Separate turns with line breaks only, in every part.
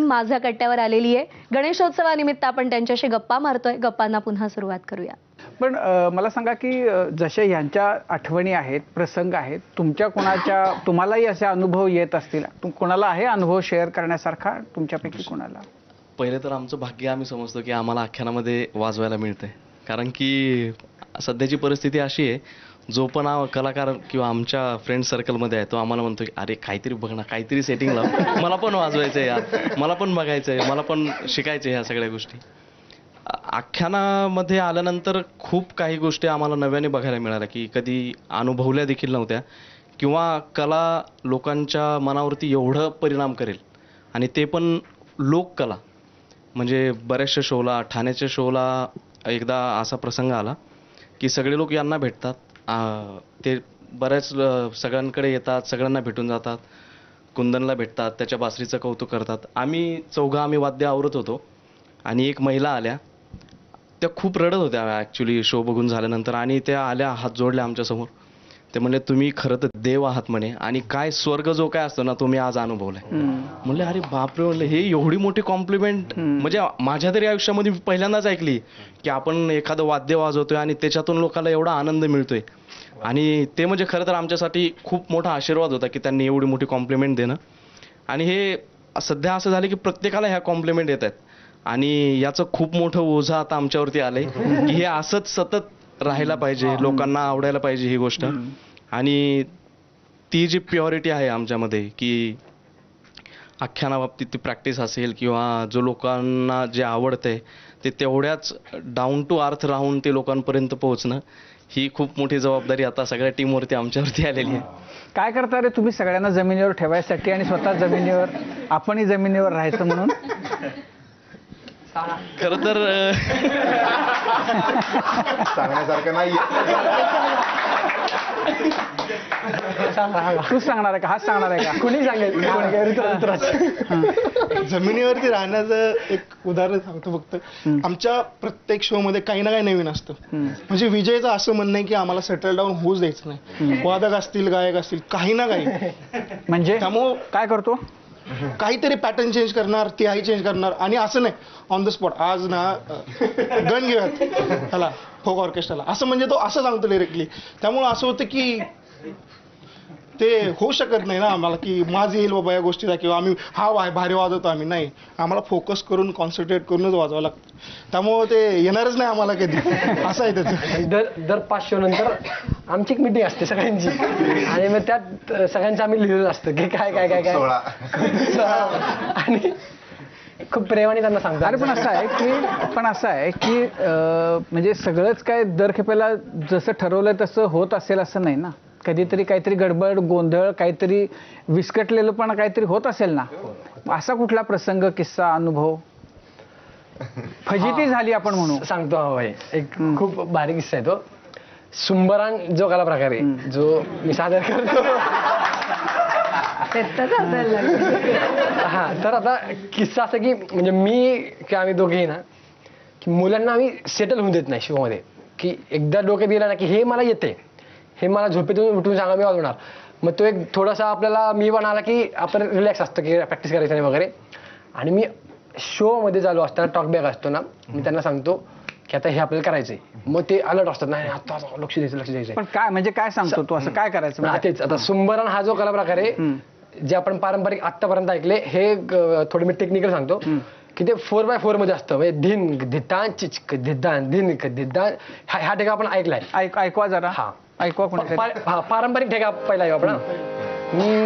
Team माझ्या कट्ट्यावर आलेली आहे. गणेशोत्सवानिमित्त आपण त्यांच्याशी गप्पा मारतोय. गप्पांना पुन्हा सुरुवात करूया.
पण मला सांगा की जसे ह्यांच्या आठवणी आहेत, प्रसंग आहेत, तुम्हालाही असे अनुभव येत असतील. कोणाला आहे अनुभव शेअर करण्यासारखा तुमच्यापैकी कोणाला?
पहिले तर आमचं भाग्य आम्ही समजतो की आम्हाला आख्यानामध्ये वाजवायला मिळतंय. कारण की सध्याची परिस्थिती अशी आहे, जो पण कलाकार किंवा आमच्या फ्रेंड सर्कलमध्ये आहे तो आम्हाला म्हणतो की अरे काहीतरी बघ ना, काहीतरी सेटिंग लाव, मला पण वाजवायचं आहे यार, मला पण बघायचं आहे, मला पण शिकायचं आहे ह्या सगळ्या गोष्टी. आख्यानामध्ये आल्यानंतर खूप काही गोष्टी आम्हाला नव्याने बघायला मिळाल्या की कधी अनुभवल्या देखील नव्हत्या, किंवा कला लोकांच्या मनावरती एवढं परिणाम करेल, आणि ते पण लोककला. म्हणजे बऱ्याचशा शोला, ठाण्याच्या शोला एकदा असा प्रसंग आला की सगळे लोक यांना भेटतात, ते बऱ्याच सगळ्यांकडे येतात, सगळ्यांना भेटून जातात, कुंदनला भेटतात, त्याच्या बासरीचं कौतुक करतात. आम्ही वाद्य आवरत होतो आणि एक महिला आल्या, त्या खूप रडत होत्या ॲक्च्युली शो बघून झाल्यानंतर, आणि त्या आल्या, हात जोडल्या आमच्यासमोर. ते म्हणले तुम्ही खरं तर देव आहात म्हणे, आणि काय स्वर्ग जो काय असतो ना तो मी आज अनुभवलाय. म्हणले अरे बापरे, म्हणले हे एवढी मोठी कॉम्प्लिमेंट म्हणजे माझ्या तरी आयुष्यामध्ये पहिल्यांदाच ऐकली की आपण एखादं वाद्य वाजवतोय आणि त्याच्यातून लोकांना एवढा आनंद मिळतोय. आणि ते म्हणजे खरं तर आमच्यासाठी खूप मोठा आशीर्वाद होता की त्यांनी एवढी मोठी कॉम्प्लिमेंट देणं. आणि हे सध्या असं झालं की प्रत्येकाला ह्या कॉम्प्लिमेंट येत आहेत, आणि याचं खूप मोठं ओझं आता आमच्यावरती आलंय की हे असंच सतत राहायला पाहिजे, लोकांना आवडायला पाहिजे ही गोष्ट. आणि ती जी प्युरिटी आहे आमच्यामध्ये की आख्यानाबाबतीत ती प्रॅक्टिस असेल किंवा जो लोकांना जे आवडतंय ते तेवढ्याच डाऊन टू अर्थ राहून ते लोकांपर्यंत पोहोचणं, ही खूप मोठी जबाबदारी आता सगळ्या टीमवरती आमच्यावरती आलेली आहे.
काय करता रे तुम्ही सगळ्यांना जमिनीवर ठेवायसाठी आणि स्वतः जमिनीवर, आपणही जमिनीवर राहायचं म्हणून?
खरं तर
सांगण्यासारखं नाही.
तूच सांगणार आहे का? हाच सांगणार आहे का? कुणी सांगेल?
जमिनीवरती राहण्याचं एक उदाहरण सांगतो फक्त. आमच्या प्रत्येक शो मध्ये काही ना काही नवीन असतं. म्हणजे विजयचं असं म्हणणं आहे की आम्हाला सेटल डाऊन होऊच द्यायचं नाही. वादक असतील, गायक असतील, काही ना काही.
म्हणजे
त्यामुळं
काय करतो?
काहीतरी पॅटर्न चेंज करणार, तिहाई चेंज करणार, आणि असं नाही ऑन द स्पॉट आज ना गण घेऊयात ह्याला फोक ऑर्केस्ट्राला, असं म्हणजे तो असं सांगतो लिरिकली. त्यामुळं असं होतं की ते होऊ शकत नाही ना आम्हाला की माझं येईल बाबा या गोष्टीला, किंवा आम्ही भारी वाजवतो आम्ही, नाही, आम्हाला फोकस करून कॉन्सन्ट्रेट करूनच वाजवावं लागतं. त्यामुळं ते येणारच नाही आम्हाला कधी, असं आहे त्याचं.
दर 5 शो नंतर आमची एक मीटिंग असते सगळ्यांची, आणि मग त्यात सगळ्यांचं आम्ही लिहिलेलं असतं की काय काय काय काय, आणि खूप प्रेमाने त्यांना सांगतो.
अरे पण असं आहे की म्हणजे सगळंच काय दर खेपेला जसं ठरवलंय तसं होत असेल असं नाही ना. कधीतरी काहीतरी गडबड, गोंधळ, काहीतरी विस्कटलेलं पण काहीतरी होत असेल ना. असा कुठला प्रसंग, किस्सा, अनुभव, फजिती झाली आपण म्हणू?
सांगतो. होय, एक खूप भारी किस्सा आहे तो. सुंबरान जो कला प्रकार आहे जो मी सादर करतो, हा, तर आता किस्सा असं की म्हणजे मी किंवा आम्ही दोघेही ना की मुलांना आम्ही सेटल होऊन देत नाही शोमध्ये, की एकदा डोक्यात गेला ना की हे मला येते, हे मला झोपेतून उठून सांगा मी वाजवणार. मग तो एक थोडासा आपल्याला मी पण आला की आपण रिलॅक्स असतं की प्रॅक्टिस करायचं नाही वगैरे. आणि मी शोमध्ये चालू असताना टॉकबॅक असतो ना, मी त्यांना सांगतो की आता हे आपल्याला करायचंय. मग ते अलर्ट असतात, नाही आता लक्ष द्यायचं.
पण काय म्हणजे काय सांगतो तू, असं काय करायचं?
तेच, आता सुंबरण हा जो कला प्रकार आहे जे आपण पारंपरिक आतापर्यंत ऐकले, हे थोडं मी टेक्निकल सांगतो की ते 4x4 मध्ये असतं. म्हणजे धिन धितान चिचक धिदान धिन धिदान, हा ठेका आपण ऐकलाय.
ऐकवा जरा.
हा,
ऐकवा कोणी.
पारंपरिक ठेका पहिला आहे आपण.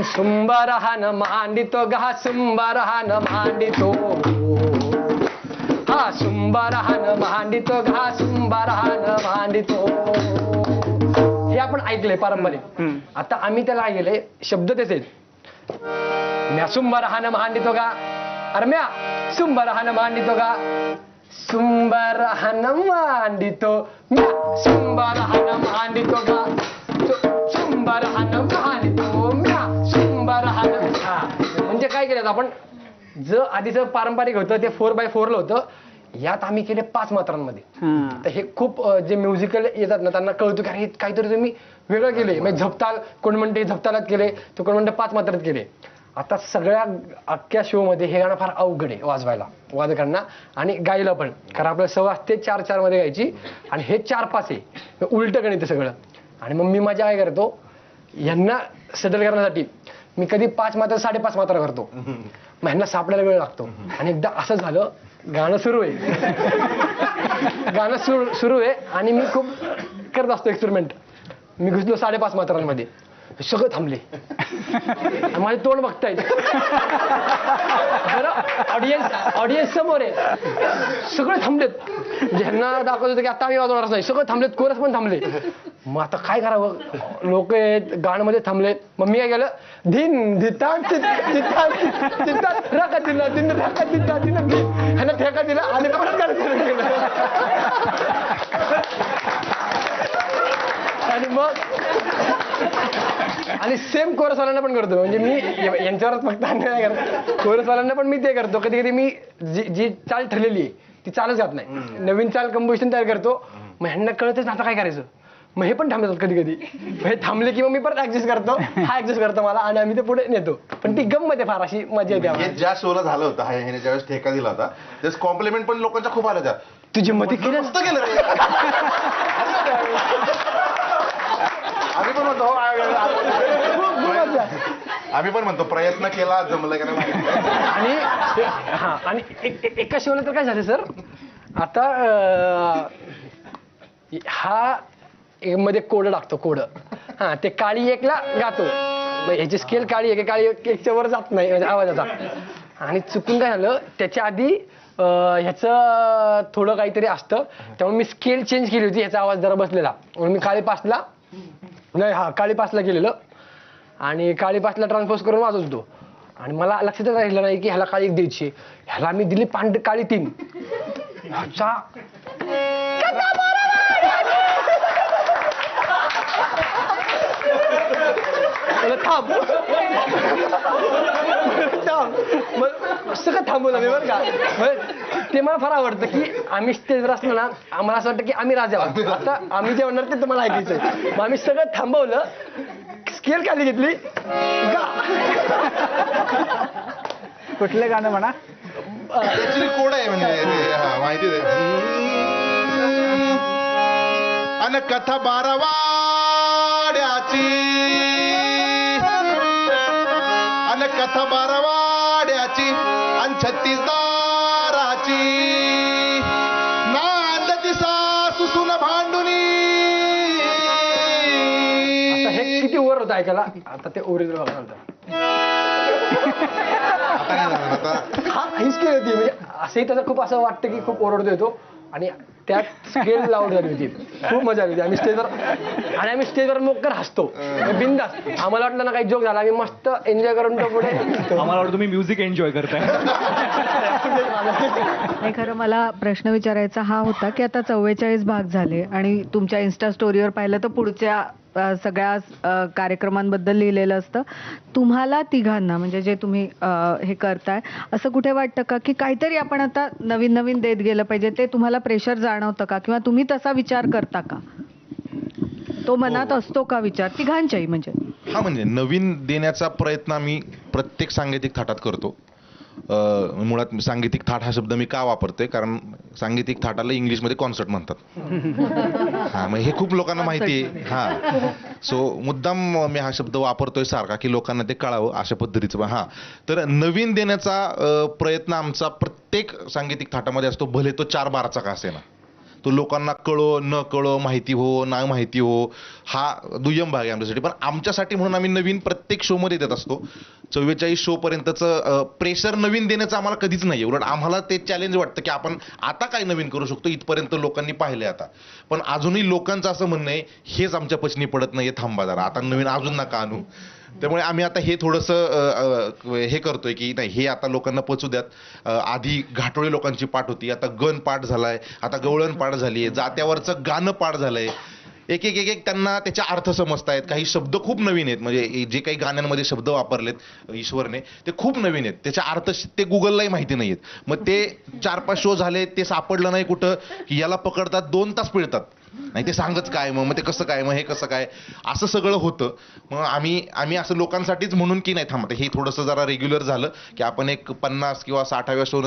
सुंबरहान मांडितो गा, सुंबरहान मांडितो, हा सुंबरहान मांडितो गा, सुंबरहान मांडितो, हे आपण ऐकलंय पारंपरिक. आता आम्ही त्याला ऐकले शब्द तेच आहेत. म्या सुंबरहान मांडितो गा, अरे म्या सुंबरहान मांडितो गा, सुंबरहान मांडितो, म्या सुंबरहान मांडितो गा, सुंबरहान मांडितो, म्या सुंबरहान. म्हणजे काय केलं आपण, जर आधीचं पारंपरिक होतं ते 4x4 होतं, यात आम्ही केले 5 मात्रांमध्ये. तर हे खूप जे म्युझिकल येतात ना त्यांना कळतं की काहीतरी तुम्ही वेगळं केले. म्हणजे झपताल, कोण म्हणते झपतालात केले, तर कोण म्हणते 5 मात्रात केले. आता सगळ्या अख्ख्या शोमध्ये हे गाणं फार अवघड आहे वाजवायला वादकांना आणि गायला पण, कारण आपल्याला सवय असते 4-4 मध्ये गायची आणि हे 4-5 आहे, उलटं गणित आहे सगळं. आणि मग मी माझ्या काय करतो, यांना सेटल करण्यासाठी मी कधी 5 मात्रा 5.5 मात्रा करतो, मग ह्यांना सापडायला वेळ लागतो. आणि एकदा असं झालं, गाणं सुरू आहे गाणं सुरू आहे आणि मी खूप करत असतो एक्सपेरिमेंट. मी घुसलो 5.5 मात्रांमध्ये, सगळं थांबले आणि माझे तोंड बघतायत. ऑडियन्स समोर आहे, सगळे थांबलेत. ज्यांना दाखवत होतं की आता आम्ही वाजवणारच नाही, सगळं थांबलेत, कोरस पण थांबले. मग आता काय करावं, लोक आहेत गाण्यामध्ये थांबलेत. मग मी काय केलं, धिन धिता राका दिला दिन राका दिता दिन ह्यांना ठेका दिला आणि परत गाणं सुरू केलं. आणि मग आणि सेम कोरसवाल्यांना पण करतो, म्हणजे मी यांच्यावरच फक्त नाही करत, कोरसवाल्यांना पण मी ते करतो. कधी कधी मी जी चाल ठरलेली आहे ती चालच जात नाही, नवीन चाल कंपोजिशन तयार करतो. मग ह्यांना कळतच ना आता काय करायचं, मग हे पण थांबतात कधी कधी. हे थांबले की मग मी परत ऍडजस्ट करतो, हा ऍडजस्ट करतो मला आणि आम्ही ते पुढे नेतो. पण ती गंमत आहे, फार अशी मजा येते आम्हाला.
हे ज्या शोला झालं होतं ह्याने ज्यावेळेस ठेका दिला होता त्याच कॉम्प्लिमेंट पण लोकांच्या खूप आल्या होत्या.
तुझी मती केलं
मस्त केलं रे. आम्ही पण म्हणतो आम्ही पण म्हणतो प्रयत्न केला, जमलं का नाही.
आणि हा आणि एका शिवला तर काय झालं सर, आता हा मध्ये कोड लागतो, कोड हा ते काळी एकला गातो, ह्याची स्केल काळी एक, काळी एकच्या वर जात नाही म्हणजे आवाजाचा. आणि चुकून काय झालं, त्याच्या आधी ह्याचं थोडं काहीतरी असतं, त्यामुळे मी स्केल चेंज केली होती, ह्याचा आवाज जरा बसलेला म्हणून मी काळी 5ला नाही, हा काळी 5ला केलेलं आणि काळी 5ला ट्रान्सपोज करून वाजवत होतो. आणि मला लक्षातच राहिलं नाही की ह्याला काळी 1 द्यायची, ह्याला मी दिली काळी 3. ह्याचा थांब मग सगळं थांबवलं मी बरं का. ते मला फार आवडतं की आम्ही स्टेजवर असलो ना, आम्हाला असं वाटतं की आम्ही राजा आहोत, आता आम्ही जे म्हणणार ते तुम्हाला ऐकायचंय. मग आम्ही सगळं थांबवलं, स्केल खाली घेतली,
कुठलं गाणं म्हणा,
ऍक्च्युली कोड आहे म्हणजे माहिती अन कथा 12 वाड्याची, अन कथा 12 वाड्याची अन 36 दाराची, नांदती सासू सुन भांडुनी.
आता हे किती ओव्हर होतं ऐकायला, आता ते ओरिजिनल बघा नंतर. हा हीच केली होती, म्हणजे असंही त्याचं खूप असं वाटतं की खूप ओरडतो येतो आणि त्यात स्केल लावून झाली होती, खूप मजा आली होती. आम्ही स्टेजवर मोकर हसतो बिंदास, आम्हाला वाटलं ना काही जोक झाला, आम्ही मस्त एन्जॉय करून तो पुढे.
आम्हाला वाटतं तुम्ही म्युझिक एन्जॉय करताय.
नाही, खरं मला प्रश्न विचारायचा हा होता की आता 44 भाग झाले आणि तुमच्या इन्स्टा स्टोरीवर पाहिलं तर पुढच्या सगळ्या कार्यक्रमांबद्दल लिहिलेलं असतं. तुम्हाला तिघांना म्हणजे जे तुम्ही हे करताय, असं कुठे वाटतं का की काहीतरी आपण आता नवीन नवीन देत गेलं पाहिजे, ते तुम्हाला प्रेशर जाणवतं का किंवा तुम्ही तसा विचार करता का, तो मनात असतो का विचार तिघांच्याही? म्हणजे
हा, म्हणजे नवीन देण्याचा प्रयत्न आम्ही प्रत्येक सांगीतिक थाटात करतो. मुळात सांगीतिक थाट हा शब्द मी का वापरतोय, कारण सांगीतिक थाटाला इंग्लिशमध्ये कॉन्सर्ट म्हणतात. हा, मग हे खूप लोकांना माहिती आहे. हा, सो मुद्दाम मी हा शब्द वापरतोय सारखा की लोकांना ते कळावं अशा पद्धतीचं. हा, तर नवीन देण्याचा प्रयत्न आमचा प्रत्येक सांगीतिक थाटामध्ये असतो, भले तो 4 बाराचा का असेना. तो लोकांना कळो न कळो, माहिती हो ना माहिती हो, हा दुय्यम भाग आहे आमच्यासाठी. पण आमच्यासाठी म्हणून आम्ही नवीन प्रत्येक शोमध्ये देत असतो. 44 शो पर्यंतचं प्रेशर नवीन देण्याचं आम्हाला कधीच नाही. उलट आम्हाला ते चॅलेंज वाटतं की आपण आता काय नवीन करू शकतो, इथपर्यंत लोकांनी पाहिलंय आता. पण अजूनही लोकांचं असं म्हणणं आहे, हेच आमच्या पचनी पडत नाहीये, थांबा जरा, आता नवीन अजून नका आणू. त्यामुळे आम्ही आता हे थोडंसं हे करतोय की नाही, हे आता लोकांना पचू द्यात. आधी घाटोळी लोकांची पाठ होती, आता गण पाठ झालाय, आता गवळण पाठ झालीय, जात्यावरचं गाणं पाठ झालंय. एक एक एक एक त्यांना त्याचे अर्थ समजतायत. काही शब्द खूप नवीन आहेत, म्हणजे जे काही गाण्यांमध्ये शब्द वापरलेत ईश्वरने ते खूप नवीन आहेत, त्याचे अर्थ ते गुगललाही माहिती नाहीयेत. मग ते 4-5 शो झाले, ते सापडलं नाही कुठं की याला पकडतात 2 तास पिळतात. नाही ते सांगच काय मग ते कसं काय मग हे कसं काय असं सगळं होतं. मग आम्ही असं लोकांसाठीच म्हणून की नाही थांबत हे थोडंसं जरा रेग्युलर झालं की आपण एक 50 किंवा 60व्या शो